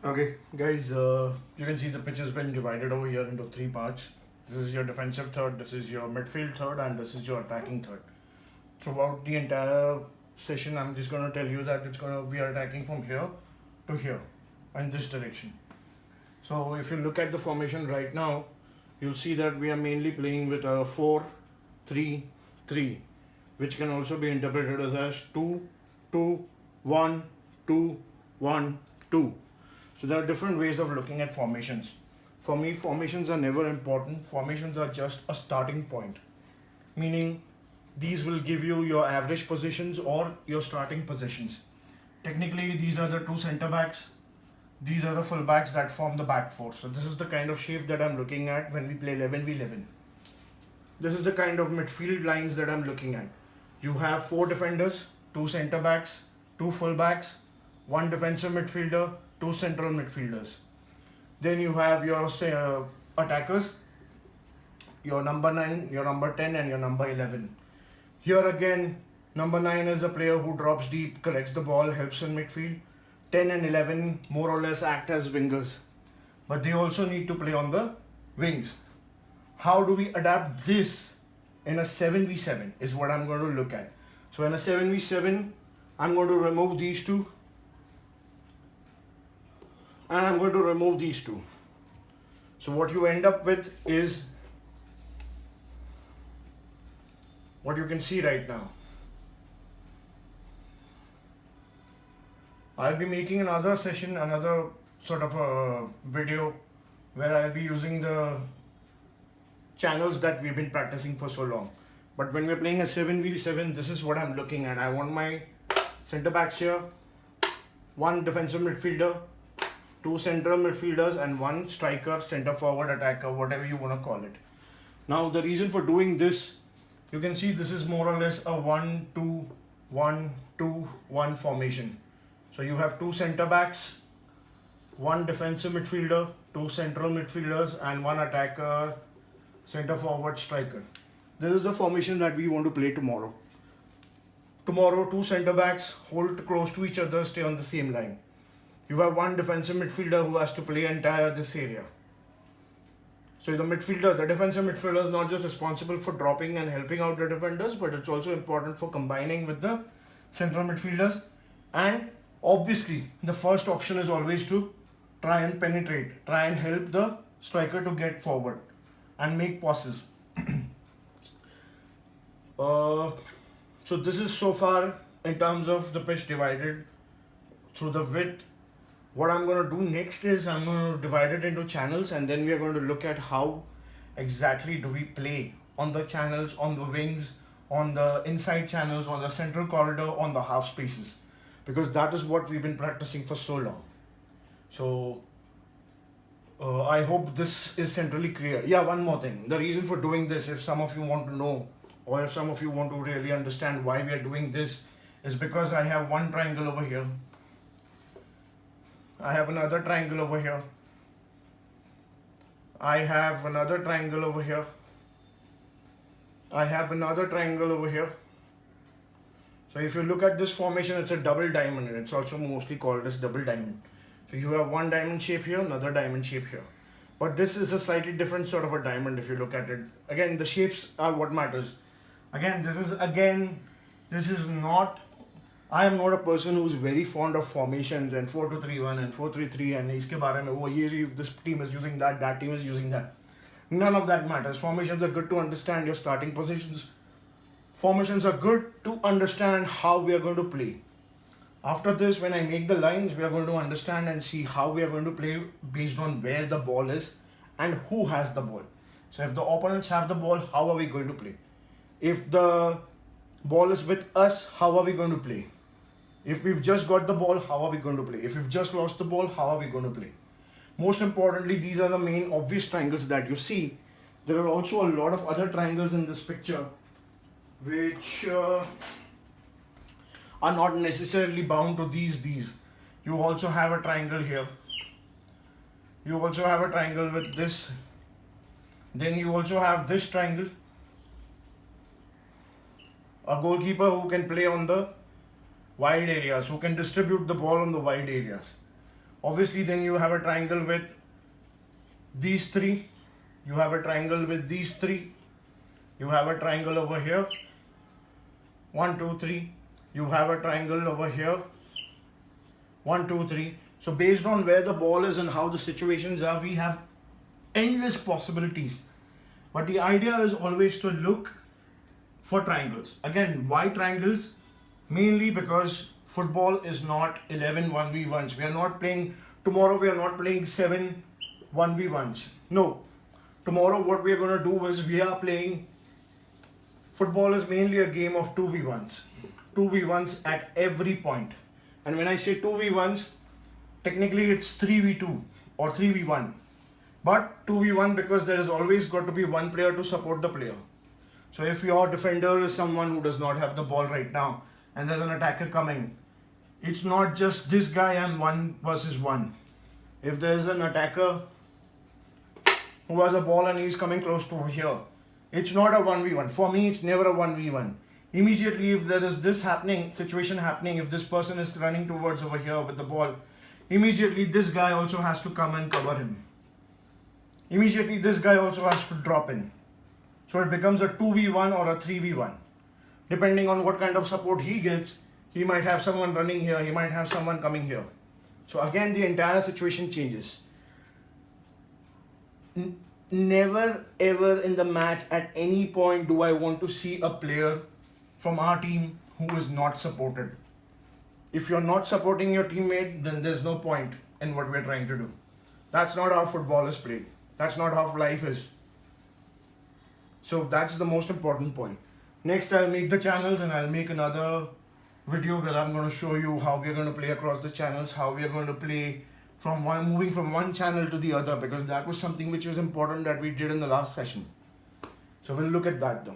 Okay, guys, you can see the pitch has been divided over here into three parts. This is your defensive third, this is your midfield third, and this is your attacking third. Throughout the entire session, I'm just going to tell you that we are attacking from here to here in this direction. So if you look at the formation right now, you'll see that we are mainly playing with a 4-3-3, which can also be interpreted as 2-2-1-2-1-2. So there are different ways of looking at formations. For me, formations are never important. Formations are just a starting point, meaning these will give you your average positions or your starting positions. Technically, these are the two center backs. These are the full backs that form the back four. So this is the kind of shape that I'm looking at when we play 11v11. This is the kind of midfield lines that I'm looking at. You have four defenders, two center backs, two full backs, one defensive midfielder, two central midfielders. Then you have your attackers, your number 9, your number 10 and your number 11. Here again, number 9 is a player who drops deep, collects the ball, helps in midfield. 10 and 11 more or less act as wingers, but they also need to play on the wings. How do we adapt this in a 7v7 is what I'm going to look at. So in a 7v7, I'm going to remove these two and I'm going to remove these two. So what you end up with is what you can see right now. I'll be making another session, another sort of a video where I'll be using the channels that we've been practicing for so long. But when we're playing a 7v7, this is what I'm looking at. I want my center backs here, one defensive midfielder, two central midfielders and one striker, center forward, attacker, whatever you want to call it. Now the reason for doing this, you can see this is more or less a 1-2-1-2-1 formation. So you have two center backs, one defensive midfielder, two central midfielders and one attacker, center forward, striker. This is the formation that we want to play tomorrow. Tomorrow, two center backs hold close to each other, stay on the same line. You have one defensive midfielder who has to play entire this area. So the defensive midfielder is not just responsible for dropping and helping out the defenders, but it's also important for combining with the central midfielders. And obviously, the first option is always to try and penetrate, try and help the striker to get forward and make passes. So this is so far in terms of the pitch divided through the width. What I'm going to do next is I'm going to divide it into channels and then we are going to look at how exactly do we play on the channels, on the wings, on the inside channels, on the central corridor, on the half spaces, because that is what we've been practicing for so long. So I hope this is centrally clear. Yeah, one more thing. The reason for doing this, if some of you want to know or if some of you want to really understand why we are doing this, is because I have one triangle over here. I have another triangle over here. I have another triangle over here. I have another triangle over here. So if you look at this formation, it's a double diamond and it's also mostly called as double diamond. So you have one diamond shape here, another diamond shape here. But this is a slightly different sort of a diamond if you look at it. Again, the shapes are what matters. Again, this is not, I am not a person who is very fond of formations and 4-2-3-1 and 4-3-3 and iske baare mein, oh, this team is using that team is using that. None of that matters. Formations are good to understand your starting positions. Formations are good to understand how we are going to play. After this, when I make the lines, we are going to understand and see how we are going to play based on where the ball is and who has the ball. So if the opponents have the ball, how are we going to play? If the ball is with us, how are we going to play? If we've just got the ball, how are we going to play? If we've just lost the ball, how are we going to play? Most importantly, these are the main obvious triangles that you see. There are also a lot of other triangles in this picture which are not necessarily bound to these. You also have a triangle here. You also have a triangle with this. Then you also have this triangle. A goalkeeper who can play on the wide areas, who can distribute the ball on the wide areas. Obviously, then you have a triangle with these three. You have a triangle with these three. You have a triangle over here. 1, 2, 3. You have a triangle over here. 1, 2, 3. So based on where the ball is and how the situations are, we have endless possibilities. But the idea is always to look for triangles. Again, why triangles? Mainly because football is not 11 1v1s. We are not playing, tomorrow we are not playing 7 1v1s. No. Tomorrow what we are going to do is we are playing, football is mainly a game of 2v1s. 2v1s at every point. And when I say 2v1s, technically it's 3v2 or 3v1. But 2v1 because there is always got to be one player to support the player. So if your defender is someone who does not have the ball right now and there's an attacker coming, it's not just this guy and 1 versus 1. If there's an attacker who has a ball and he's coming close to here, it's not a 1v1. For me, it's never a 1v1. Immediately, if there is this situation happening, if this person is running towards over here with the ball, immediately this guy also has to come and cover him. Immediately, this guy also has to drop in. So it becomes a 2v1 or a 3v1. Depending on what kind of support he gets, he might have someone running here, he might have someone coming here. So again, the entire situation changes. Never ever in the match at any point do I want to see a player from our team who is not supported. If you're not supporting your teammate, then there's no point in what we're trying to do. That's not how football is played. That's not how life is. So that's the most important point. Next, I'll make the channels and I'll make another video where I'm going to show you how we're going to play across the channels, how we're going to play from moving from one channel to the other, because that was something which was important that we did in the last session. So we'll look at that though.